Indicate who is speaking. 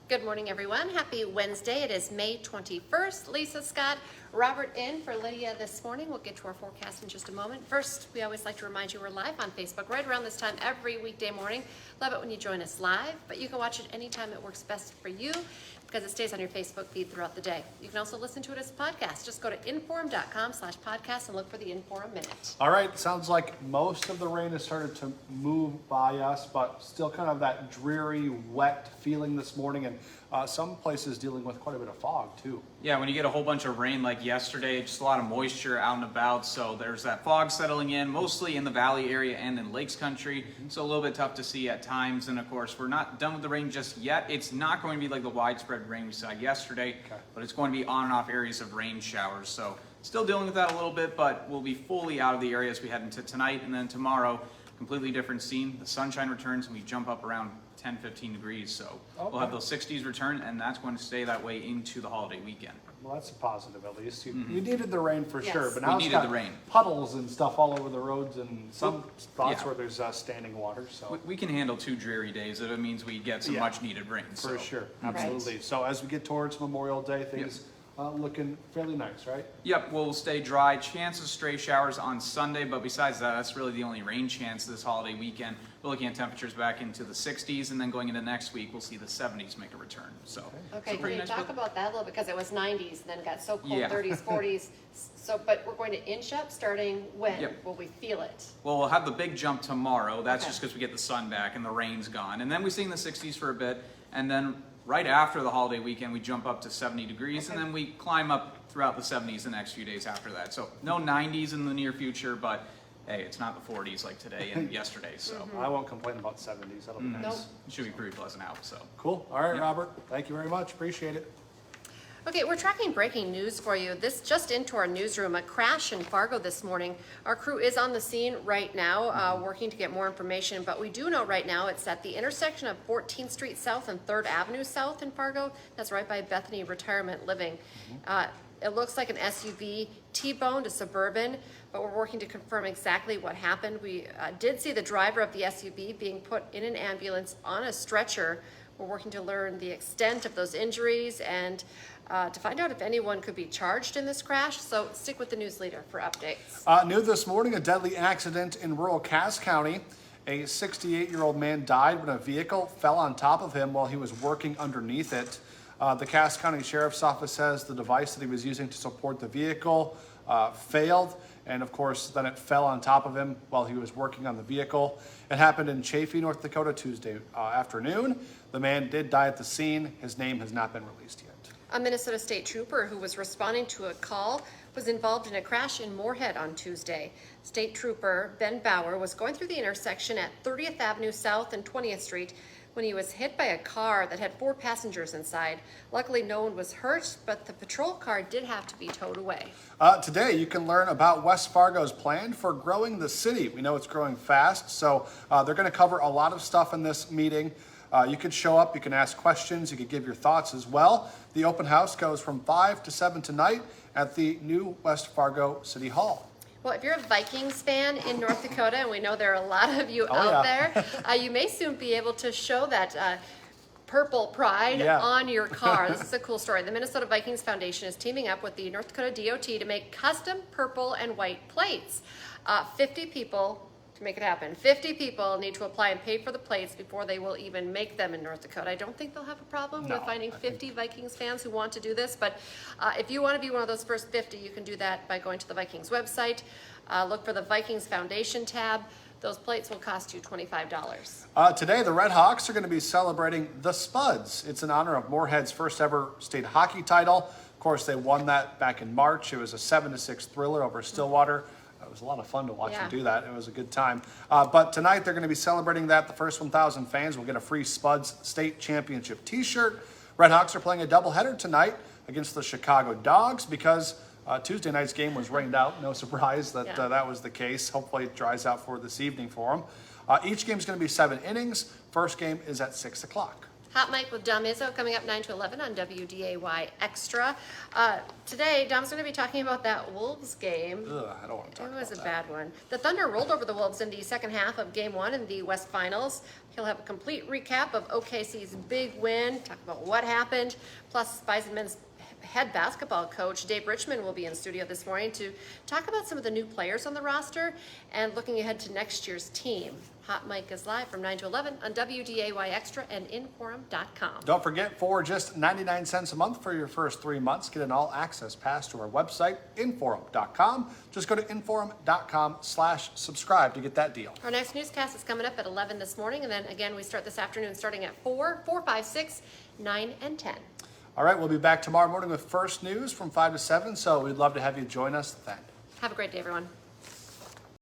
Speaker 1: Good morning, everyone. Happy Wednesday. It is May 21st. Lisa, Scott, Robert in for Lydia this morning. We'll get to our forecast in just a moment. First, we always like to remind you we're live on Facebook right around this time every weekday morning. Love it when you join us live, but you can watch it anytime it works best for you because it stays on your Facebook feed throughout the day. You can also listen to it as a podcast. Just go to inform.com/podcast and look for the Inform Minute.
Speaker 2: All right, sounds like most of the rain has started to move by us, but still kind of that dreary, wet feeling this morning, and some places dealing with quite a bit of fog too.
Speaker 3: Yeah, when you get a whole bunch of rain like yesterday, just a lot of moisture out and about, so there's that fog settling in, mostly in the valley area and in Lakes Country, so a little bit tough to see at times. And of course, we're not done with the rain just yet. It's not going to be like the widespread rain we saw yesterday, but it's going to be on and off areas of rain showers. So still dealing with that a little bit, but we'll be fully out of the area as we head into tonight. And then tomorrow, completely different scene. The sunshine returns and we jump up around 10-15 degrees, so we'll have those 60s return, and that's going to stay that way into the holiday weekend.
Speaker 2: Well, that's a positive at least. You needed the rain for sure, but
Speaker 3: We
Speaker 2: now it's
Speaker 3: needed
Speaker 2: got
Speaker 3: the rain.
Speaker 2: puddles and stuff all over the roads and some spots where there's standing water. So
Speaker 3: We can handle 2 dreary days if it means we get some much needed rain.
Speaker 2: for sure, absolutely. So as we get towards Memorial Day, things looking fairly nice, right?
Speaker 3: Yep, we'll stay dry. Chance of stray showers on Sunday, but besides that, that's really the only rain chance this holiday weekend. We're looking at temperatures back into the 60s, and then going into next week, we'll see the 70s make a return. So,
Speaker 1: Okay, can you
Speaker 3: nice
Speaker 1: talk
Speaker 3: weather.
Speaker 1: about that a little bit? Because it was 90s and then it got so cold,
Speaker 3: Yeah.
Speaker 1: 30s, 40s. So, but we're going to inch up starting when?
Speaker 3: Yep.
Speaker 1: Will we feel it?
Speaker 3: Well, we'll have the big jump tomorrow. That's
Speaker 1: Okay.
Speaker 3: just because we get the sun back and the rain's gone. And then we stay in the 60s for a bit, and then right after the holiday weekend, we jump up to 70 degrees, and then we climb up throughout the 70s the next few days after that. So no 90s in the near future, but hey, it's not the 40s like today and yesterday, so
Speaker 2: I won't complain about 70s. That'll be nice.
Speaker 1: Nope.
Speaker 3: it should be pretty pleasant out. So
Speaker 2: Cool. All right, Robert. Thank you very much. Appreciate it.
Speaker 1: Okay, we're tracking breaking news for you. This just into our newsroom, a crash in Fargo this morning. Our crew is on the scene right now, working to get more information, but we do know right now it's at the intersection of 14th Street South and 3rd Avenue South in Fargo. That's right by Bethany Retirement Living. It looks like an SUV T-boned a Suburban, but we're working to confirm exactly what happened. We did see the driver of the SUV being put in an ambulance on a stretcher. We're working to learn the extent of those injuries and to find out if anyone could be charged in this crash. So stick with the news leader for updates.
Speaker 2: New this morning, a deadly accident in rural Cass County. A 68-year-old man died when a vehicle fell on top of him while he was working underneath it. The Cass County Sheriff's Office says the device that he was using to support the vehicle failed, and of course then it fell on top of him while he was working on the vehicle. It happened in Chaffee, North Dakota, Tuesday afternoon. The man did die at the scene. His name has not been released yet.
Speaker 1: A Minnesota State Trooper who was responding to a call was involved in a crash in Moorhead on Tuesday. State Trooper Ben Bauer was going through the intersection at 30th Avenue South and 20th Street when he was hit by a car that had 4 passengers inside. Luckily, no one was hurt, but the patrol car did have to be towed away.
Speaker 2: Today, you can learn about West Fargo's plan for growing the city. We know it's growing fast, so they're going to cover a lot of stuff in this meeting. You could show up, you can ask questions, you could give your thoughts as well. The open house goes from 5 to 7 tonight at the new West Fargo City Hall.
Speaker 1: Well, if you're a Vikings fan in North Dakota, and we know there are a lot of you out there, you may soon be able to show that purple pride on your car. This is a cool story. The Minnesota Vikings Foundation is teaming up with the North Dakota DOT to make custom purple and white plates. 50 people to make it happen. 50 people need to apply and pay for the plates before they will even make them in North Dakota. I don't think they'll have a problem with finding 50 Vikings fans who want to do this, but if you want to be one of those first 50, you can do that by going to the Vikings website. Look for the Vikings Foundation tab. Those plates will cost you $25.
Speaker 2: Today, the Red Hawks are going to be celebrating the Spuds. It's in honor of Moorhead's first ever state hockey title. Of course, they won that back in March. It was a 7-6 thriller over Stillwater. It was a lot of fun to watch them do that. It was a good time. But tonight, they're going to be celebrating that. The first 1,000 fans will get a free Spuds State Championship t-shirt. Red Hawks are playing a doubleheader tonight against the Chicago Dogs because Tuesday night's game was rained out. No surprise that that was the case. Hopefully it dries out for this evening for them. Each game is going to be 7 innings. First game is at 6 o'clock.
Speaker 1: Hot Mic with Dom Izzo coming up 9 to 11 on WDAY Extra. Today, Dom's going to be talking about that Wolves game.
Speaker 2: Ugh, I don't want to talk
Speaker 1: It
Speaker 2: about
Speaker 1: was a
Speaker 2: that.
Speaker 1: bad one. The Thunder rolled over the Wolves in the second half of Game 1 in the West Finals. He'll have a complete recap of OKC's big win, talk about what happened, plus Bison men's head basketball coach Dave Richmond will be in studio this morning to talk about some of the new players on the roster and looking ahead to next year's team. Hot Mic is live from 9 to 11 on WDAY Extra and Inforum.com.
Speaker 2: Don't forget, for just 99 cents a month for your first 3 months, get an all-access pass to our website, Inforum.com. Just go to Inforum.com/subscribe to get that deal.
Speaker 1: Our next newscast is coming up at 11 this morning, and then again we start this afternoon starting at 4, 5, 6, 9, and 10.
Speaker 2: All right, we'll be back tomorrow morning with First News from 5 to 7, so we'd love to have you join us then.
Speaker 1: Have a great day, everyone.